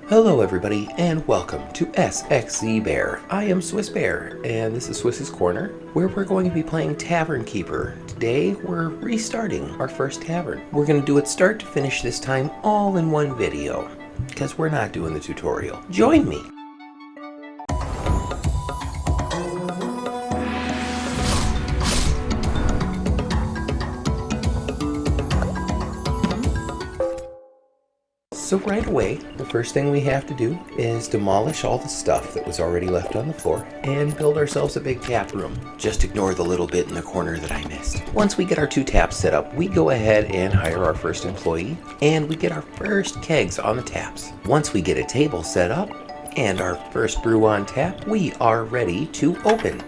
Hello everybody and welcome to SXZ Bear. I am Swiss Bear and this is Swiss's Corner where we're going to be playing Tavern Keeper. Today we're restarting our first tavern. We're going to do it start to finish this time all in one video because we're not doing the tutorial. Join me! So right away, the first thing we have to do is demolish all the stuff that was already left on the floor and build ourselves a big tap room. Just ignore the little bit in the corner that I missed. Once we get our 2 taps set up, we go ahead and hire our first employee and we get our first kegs on the taps. Once we get a table set up and our first brew on tap, we are ready to open.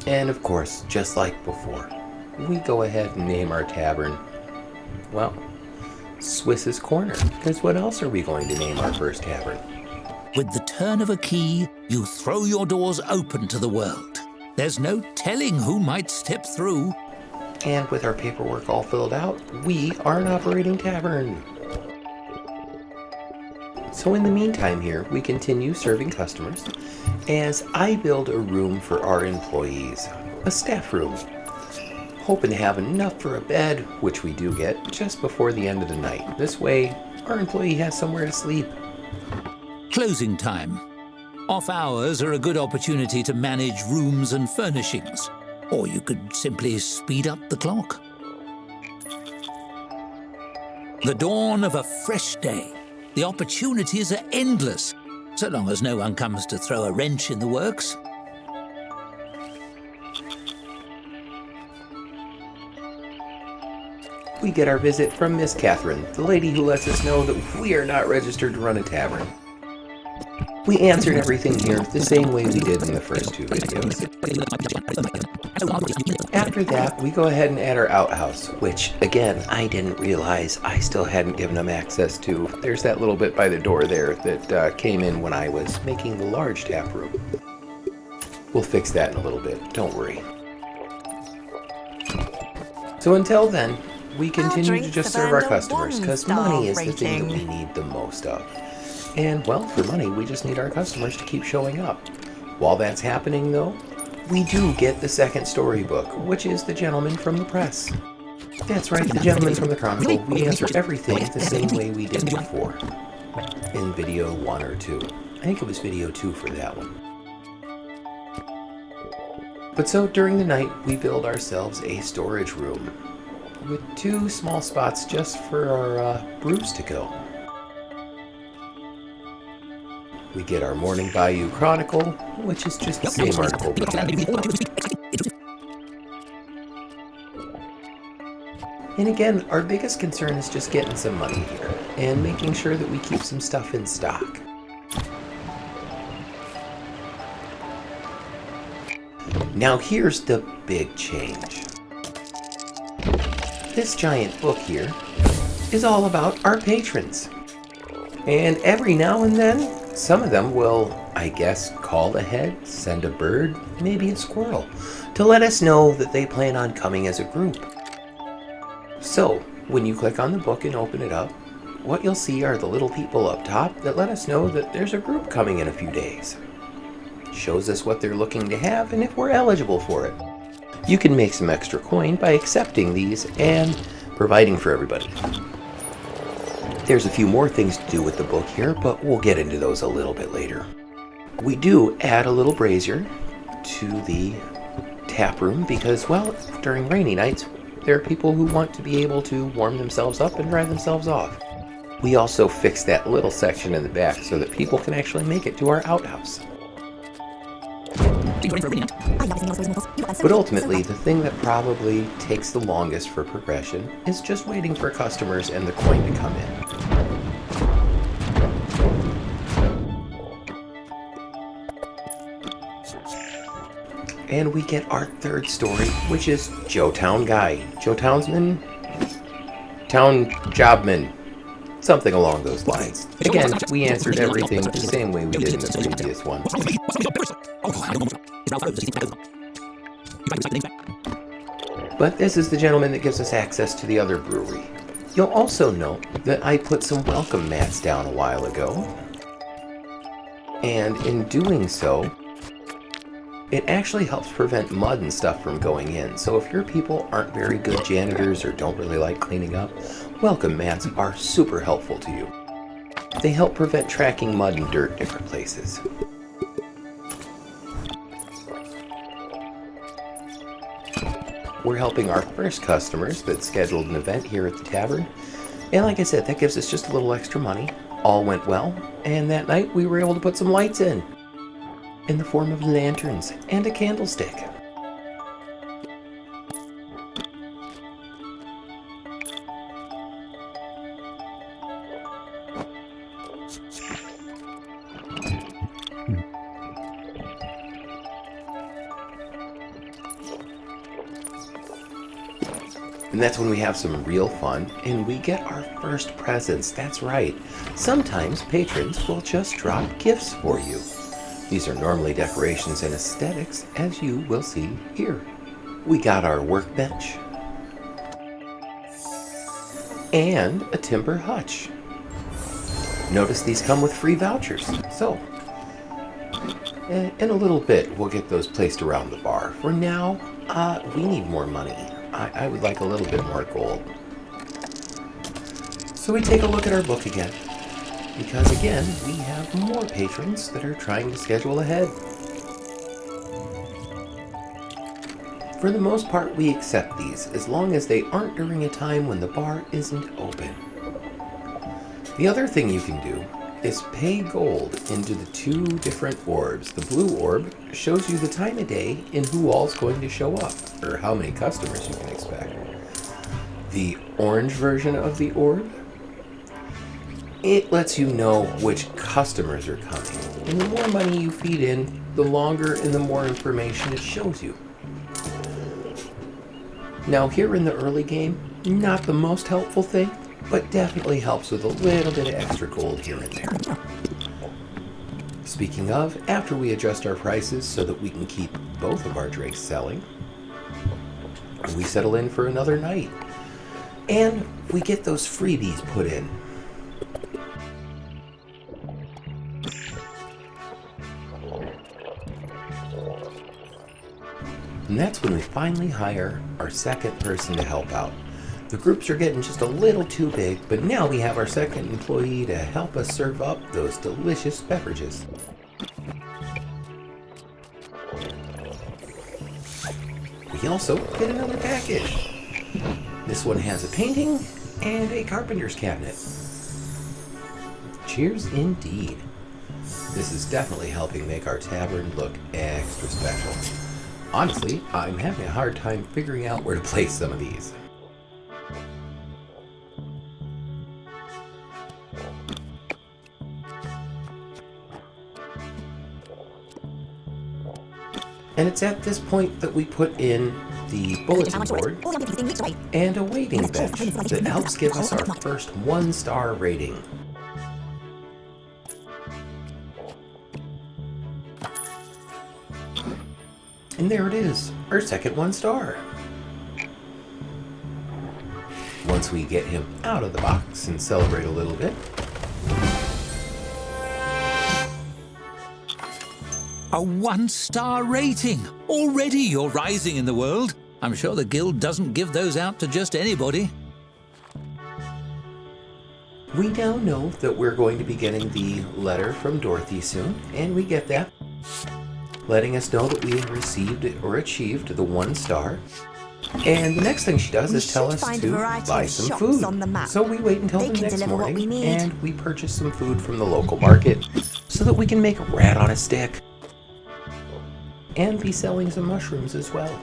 And of course, just like before, we go ahead and name our tavern, well, Swiss's Corner. Because what else are we going to name our first tavern? With the turn of a key, you throw your doors open to the world. There's no telling who might step through. And with our paperwork all filled out, we are an operating tavern. So in the meantime here, we continue serving customers as I build a room for our employees, a staff room, hoping to have enough for a bed, which we do get just before the end of the night. This way, our employee has somewhere to sleep. Closing time. Off hours are a good opportunity to manage rooms and furnishings, or you could simply speed up the clock. The dawn of a fresh day. The opportunities are endless, so long as no one comes to throw a wrench in the works. We get our visit from Miss Catherine, the lady who lets us know that we are not registered to run a tavern. We answered everything here the same way we did in the first 2 videos. After that, we go ahead and add our outhouse, which, again, I didn't realize I still hadn't given them access to. There's that little bit by the door there that came in when I was making the large tap room. We'll fix that in a little bit, don't worry. So until then, we continue to just serve our customers, because money is the thing that we need the most of. And, well, for money, we just need our customers to keep showing up. While that's happening, though, we do get the second storybook, which is The Gentleman from the Press. That's right, The Gentleman from the Chronicle. We answer everything the same way we did before. In video 1 or 2. I think it was video 2 for that one. But so, during the night, we build ourselves a storage room with 2 small spots just for our brews to go. We get our Morning Bayou Chronicle, which is just the same article we had before. And again, our biggest concern is just getting some money here and making sure that we keep some stuff in stock. Now here's the big change. This giant book here is all about our patrons. And every now and then, some of them will, I guess, call ahead, send a bird, maybe a squirrel, to let us know that they plan on coming as a group. So, when you click on the book and open it up, what you'll see are the little people up top that let us know that there's a group coming in a few days. Shows us what they're looking to have and if we're eligible for it. You can make some extra coin by accepting these and providing for everybody. There's a few more things to do with the book here, but we'll get into those a little bit later. We do add a little brazier to the tap room because, well, during rainy nights, there are people who want to be able to warm themselves up and dry themselves off. We also fix that little section in the back so that people can actually make it to our outhouse. But ultimately, the thing that probably takes the longest for progression is just waiting for customers and the coin to come in. And we get our third story, which is Joe Town Guy. Joe Townsman? Town Jobman. Something along those lines. Again, we answered everything the same way we did in the previous one. But this is the gentleman that gives us access to the other brewery. You'll also note that I put some welcome mats down a while ago. And in doing so, it actually helps prevent mud and stuff from going in. So if your people aren't very good janitors or don't really like cleaning up, welcome mats are super helpful to you. They help prevent tracking mud and dirt different places. We're helping our first customers that scheduled an event here at the tavern. And like I said, that gives us just a little extra money. All went well, and that night we were able to put some lights in the form of lanterns and a candlestick. And that's when we have some real fun and we get our first presents. That's right. Sometimes patrons will just drop gifts for you. These are normally decorations and aesthetics, as you will see here. We got our workbench and a timber hutch. Notice these come with free vouchers. So, in a little bit, we'll get those placed around the bar. For now, we need more money. I would like a little bit more gold. So we take a look at our book again. Because again, we have more patrons that are trying to schedule ahead. For the most part, we accept these, as long as they aren't during a time when the bar isn't open. The other thing you can do is pay gold into the two different orbs. The blue orb shows you the time of day and who all's going to show up, or how many customers you can expect. The orange version of the orb, it lets you know which customers are coming. And the more money you feed in, the longer and the more information it shows you. Now here in the early game, not the most helpful thing, but definitely helps with a little bit of extra gold here and there. Speaking of, after we adjust our prices so that we can keep both of our drinks selling, we settle in for another night. And we get those freebies put in. And that's when we finally hire our second person to help out. The groups are getting just a little too big, but now we have our second employee to help us serve up those delicious beverages. We also get another package. This one has a painting and a carpenter's cabinet. Cheers indeed. This is definitely helping make our tavern look extra special. Honestly, I'm having a hard time figuring out where to place some of these. And it's at this point that we put in the bulletin board and a waiting bench that helps give us our first 1-star rating. And there it is, our second 1-star. Once we get him out of the box and celebrate a little bit. A 1-star rating! Already you're rising in the world. I'm sure the guild doesn't give those out to just anybody. We now know that we're going to be getting the letter from Dorothy soon, and we get that, letting us know that we have received or achieved the 1-star. And the next thing she does is tell us to buy some food. So we wait until the next morning, and we purchase some food from the local market so that we can make a rat on a stick. And be selling some mushrooms as well.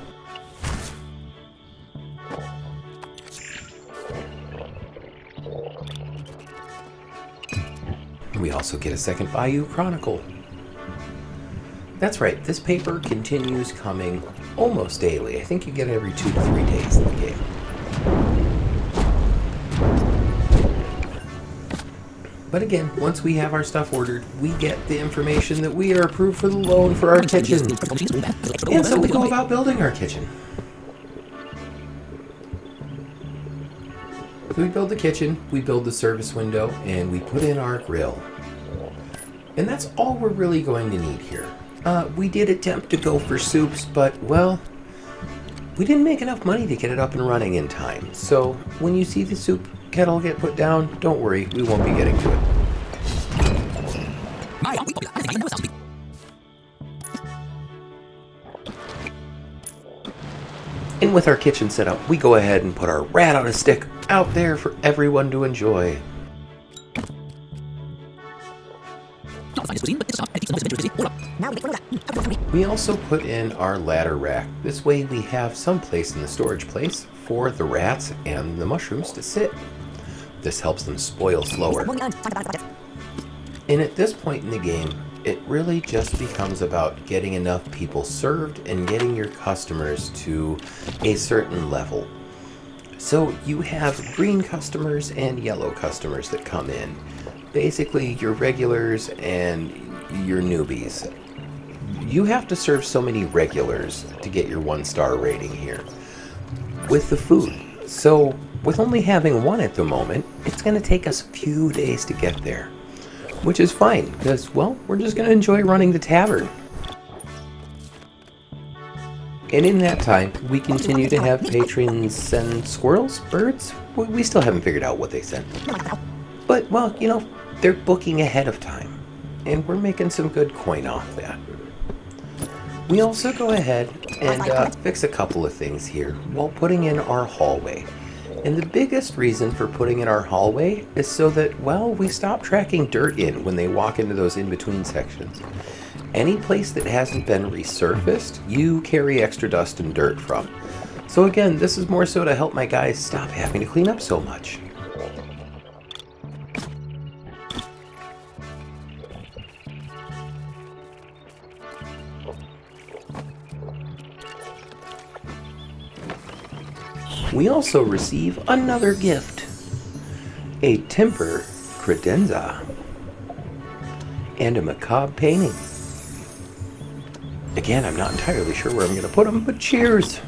We also get a second Bayou Chronicle. That's right, this paper continues coming almost daily. I think you get it every 2 to 3 days in the game. But again, once we have our stuff ordered, we get the information that we are approved for the loan for our kitchen. And so we go about building our kitchen. So we build the kitchen, we build the service window, and we put in our grill. And that's all we're really going to need here. We did attempt to go for soups, but, well, we didn't make enough money to get it up and running in time. So when you see the soup kettle get put down, don't worry, we won't be getting to it. And with our kitchen set up, we go ahead and put our rat on a stick out there for everyone to enjoy. We also put in our ladder rack. This way we have some place in the storage place for the rats and the mushrooms to sit. This helps them spoil slower. And at this point in the game, it really just becomes about getting enough people served and getting your customers to a certain level. So you have green customers and yellow customers that come in. Basically your regulars and your newbies. You have to serve so many regulars to get your 1-star rating here with the food. So with only having one at the moment, it's going to take us a few days to get there, which is fine because, well, we're just going to enjoy running the tavern. And in that time, we continue to have patrons send squirrels, birds. We still haven't figured out what they send. But, well, you know, they're booking ahead of time, and we're making some good coin off that. We also go ahead and fix a couple of things here while putting in our hallway. And the biggest reason for putting in our hallway is so that, well, we stop tracking dirt in when they walk into those in-between sections. Any place that hasn't been resurfaced, you carry extra dust and dirt from. So again, this is more so to help my guys stop having to clean up so much. We also receive another gift, a timber credenza and a macabre painting. Again, I'm not entirely sure where I'm going to put them, but cheers!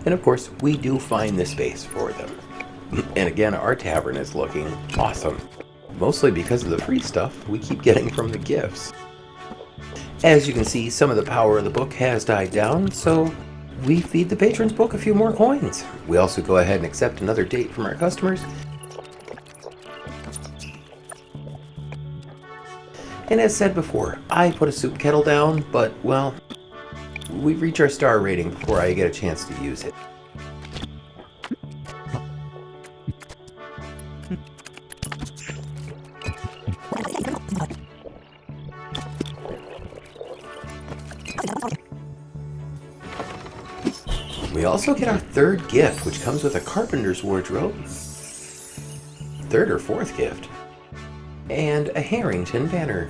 And of course, we do find the space for them. And again, our tavern is looking awesome, mostly because of the free stuff we keep getting from the gifts. As you can see, some of the power of the book has died down, so we feed the patrons book a few more coins. We also go ahead and accept another date from our customers. And as said before, I put a soup kettle down, but, well, we reach our star rating before I get a chance to use it. We also get our third gift, which comes with a carpenter's wardrobe. Third or fourth gift. And a Harrington banner.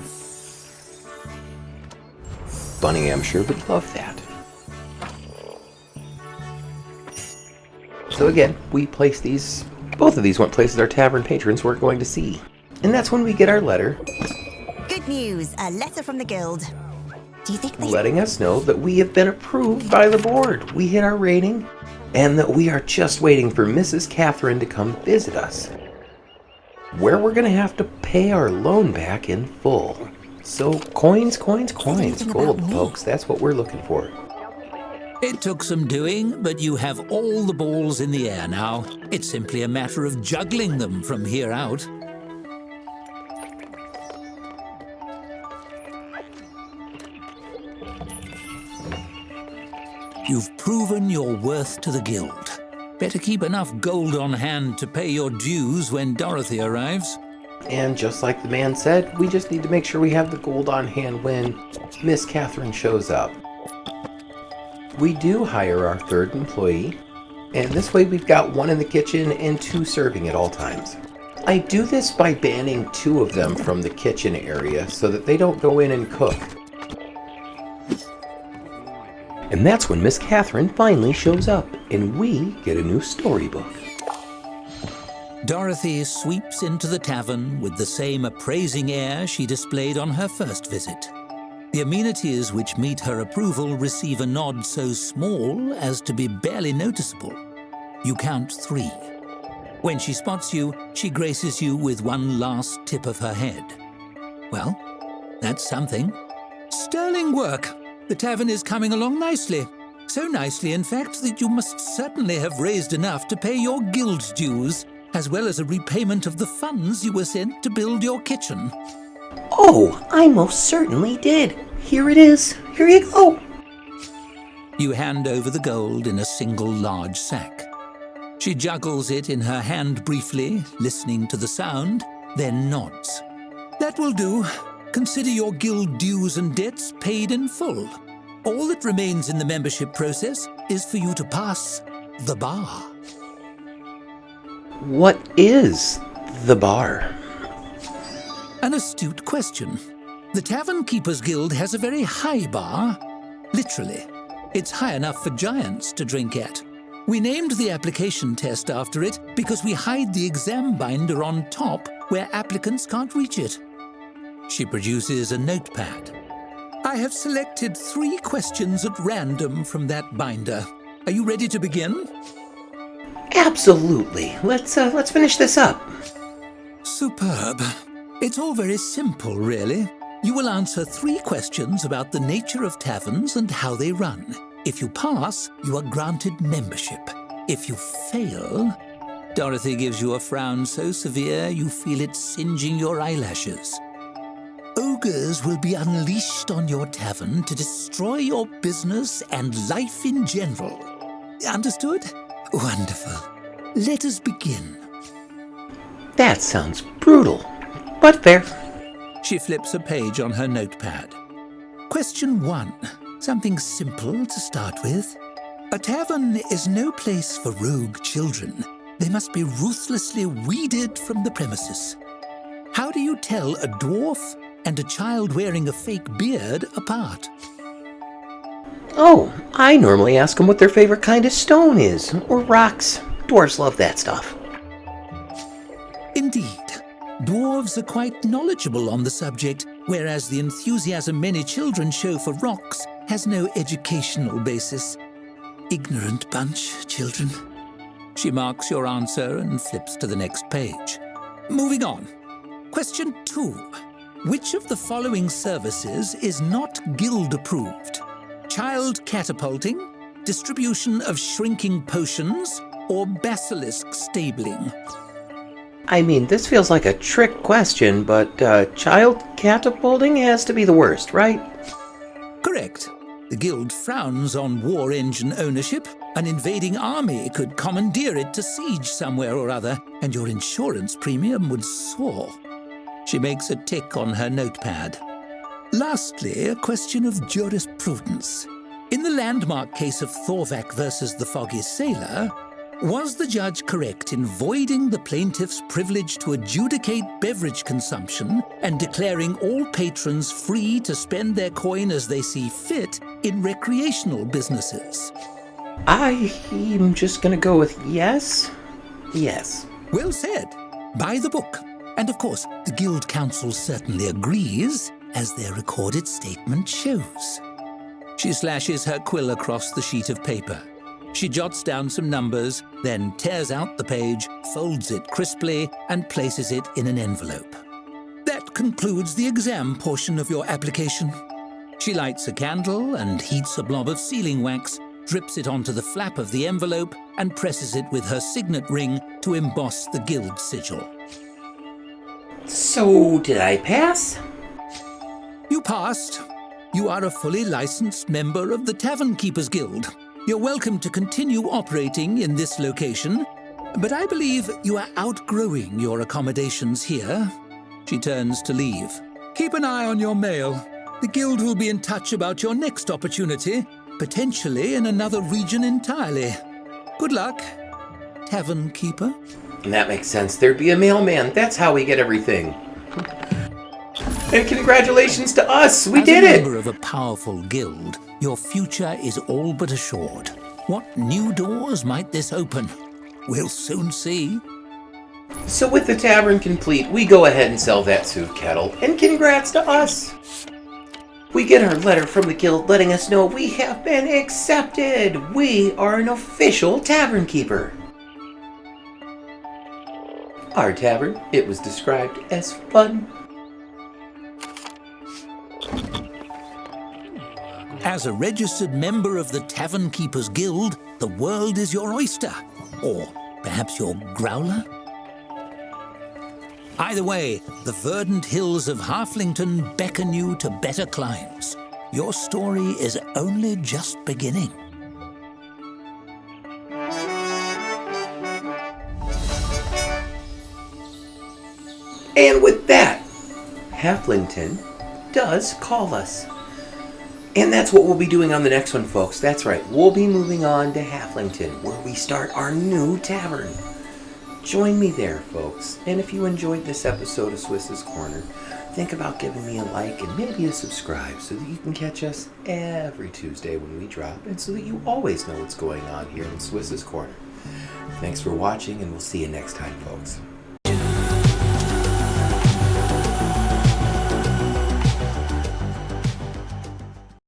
Bunny, I'm sure, would love that. So again, we place these, both of these went places our tavern patrons weren't going to see. And that's when we get our letter. Good news, a letter from the guild. Do you think letting us know that we have been approved by the board. We hit our rating, and that we are just waiting for Mrs. Catherine to come visit us, where we're going to have to pay our loan back in full. So coins, coins, coins. Gold, folks. That's what we're looking for. It took some doing, but you have all the balls in the air now. It's simply a matter of juggling them from here out. You've proven your worth to the guild. Better keep enough gold on hand to pay your dues when Dorothy arrives. And just like the man said, we just need to make sure we have the gold on hand when Miss Catherine shows up. We do hire our third employee, and this way we've got one in the kitchen and two serving at all times. I do this by banning two of them from the kitchen area so that they don't go in and cook. And that's when Miss Catherine finally shows up, and we get a new storybook. Dorothy sweeps into the tavern with the same appraising air she displayed on her first visit. The amenities which meet her approval receive a nod so small as to be barely noticeable. You count 3. When she spots you, she graces you with one last tip of her head. Well, that's something. Sterling work. The tavern is coming along nicely. So nicely, in fact, that you must certainly have raised enough to pay your guild dues, as well as a repayment of the funds you were sent to build your kitchen. Oh, I most certainly did. Here it is. Here you go. You hand over the gold in a single large sack. She juggles it in her hand briefly, listening to the sound, then nods. That will do. Consider your guild dues and debts paid in full. All that remains in the membership process is for you to pass the bar. What is the bar? An astute question. The Tavern Keepers Guild has a very high bar. Literally. It's high enough for giants to drink at. We named the application test after it because we hide the exam binder on top where applicants can't reach it. She produces a notepad. I have selected 3 questions at random from that binder. Are you ready to begin? Absolutely. Let's finish this up. Superb. It's all very simple, really. You will answer 3 questions about the nature of taverns and how they run. If you pass, you are granted membership. If you fail... Dorothy gives you a frown so severe you feel it singeing your eyelashes. Ogres will be unleashed on your tavern to destroy your business and life in general. Understood? Wonderful. Let us begin. That sounds brutal, but fair. She flips a page on her notepad. Question 1. Something simple to start with. A tavern is no place for rogue children. They must be ruthlessly weeded from the premises. How do you tell a dwarf and a child wearing a fake beard apart? Oh, I normally ask them what their favorite kind of stone is, or rocks. Dwarves love that stuff. Indeed. Dwarves are quite knowledgeable on the subject, whereas the enthusiasm many children show for rocks has no educational basis. Ignorant bunch, children. She marks your answer and flips to the next page. Moving on. Question 2. Which of the following services is not guild approved? Child catapulting, distribution of shrinking potions, or basilisk stabling? I mean, this feels like a trick question, but child catapulting has to be the worst, right? Correct. The guild frowns on war engine ownership. An invading army could commandeer it to siege somewhere or other, and your insurance premium would soar. She makes a tick on her notepad. Lastly, a question of jurisprudence. In the landmark case of Thorvak versus the Foggy Sailor, was the judge correct in voiding the plaintiff's privilege to adjudicate beverage consumption and declaring all patrons free to spend their coin as they see fit in recreational businesses? I'm just gonna go with yes. Yes. Well said. By the book. And of course, the Guild Council certainly agrees, as their recorded statement shows. She slashes her quill across the sheet of paper. She jots down some numbers, then tears out the page, folds it crisply, and places it in an envelope. That concludes the exam portion of your application. She lights a candle and heats a blob of sealing wax, drips it onto the flap of the envelope, and presses it with her signet ring to emboss the guild sigil. So, did I pass? You passed. You are a fully licensed member of the Tavern Keepers Guild. You're welcome to continue operating in this location, but I believe you are outgrowing your accommodations here. She turns to leave. Keep an eye on your mail. The Guild will be in touch about your next opportunity, potentially in another region entirely. Good luck, Tavern Keeper. That makes sense. There'd be a mailman. That's how we get everything. And congratulations to us! We did it! As a it! member of a powerful guild, your future is all but assured. What new doors might this open? We'll soon see. So with the tavern complete, we go ahead and sell that soup kettle, and congrats to us! We get our letter from the guild letting us know we have been accepted! We are an official Tavern Keeper! Our tavern, it was described as fun. As a registered member of the Tavern Keepers Guild, the world is your oyster. Or perhaps your growler? Either way, the verdant hills of Halflington beckon you to better climes. Your story is only just beginning. And with that, Halflington does call us. And that's what we'll be doing on the next one, folks. That's right, we'll be moving on to Halflington, where we start our new tavern. Join me there, folks. And if you enjoyed this episode of Swiss's Corner, think about giving me a like and maybe a subscribe so that you can catch us every Tuesday when we drop, and so that you always know what's going on here in Swiss's Corner. Thanks for watching, and we'll see you next time, folks.